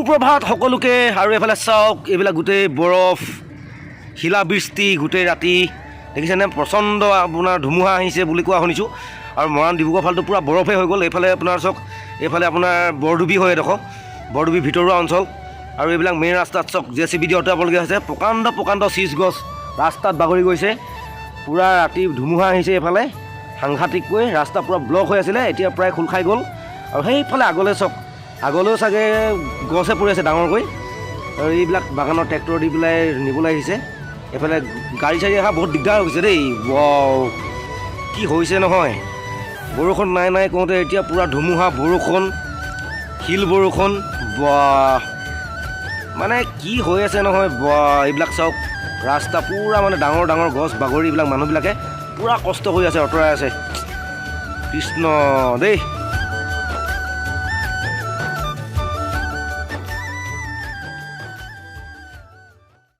সুপ্ৰভাত সকলোকে। আৰু এফালে চাওক, এইবিলাক গোটেই বৰফ, শিলাবৃষ্টি গোটেই ৰাতি দেখিছেনে? প্ৰচণ্ড আপোনাৰ ধুমুহা আহিছে বুলি কোৱা শুনিছোঁ। আৰু মৰাণ ডিব্ৰুগড় ফালটো পূৰা বৰফে হৈ গ'ল। এইফালে আপোনাৰ চাওক, এইফালে আপোনাৰ বৰডুবি হয় এডোখৰ, বৰডুবি ভিতৰুৱা অঞ্চল। আৰু এইবিলাক মেইন ৰাস্তাত চাওক JCB দি অঁতৰাবলগীয়া হৈছে। প্ৰকাণ্ড প্ৰকাণ্ড চিজ গছ ৰাস্তাত বাগৰি গৈছে। পূৰা ৰাতি ধুমুহা আহিছে। এইফালে সাংঘাতিককৈ ৰাস্তা পূৰা ব্লক হৈ আছিলে, এতিয়া প্ৰায় খোল খাই গ'ল। আৰু সেইফালে আগলৈ চাওক, আগলৈও চাগে গছে পৰি আছে ডাঙৰকৈ। আৰু এইবিলাক বাগানৰ ট্ৰেক্টৰ দি পেলাই নিবলৈ আহিছে। এইফালে গাড়ী চাড়ী অহা বহুত দিগদাৰ হৈছে দেই। কি হৈছে নহয়, বৰষুণ নাই নাই কওঁতে এতিয়া পূৰা ধুমুহা, বৰষুণ, শিল বৰষুণ। মানে কি হৈ আছে নহয়, এইবিলাক চাওক ৰাস্তা পূৰা মানে ডাঙৰ ডাঙৰ গছ বাগৰি এইবিলাক মানুহবিলাকে পূৰা কষ্ট কৰি আছে, আঁতৰাই আছে। কৃষ্ণ দেই।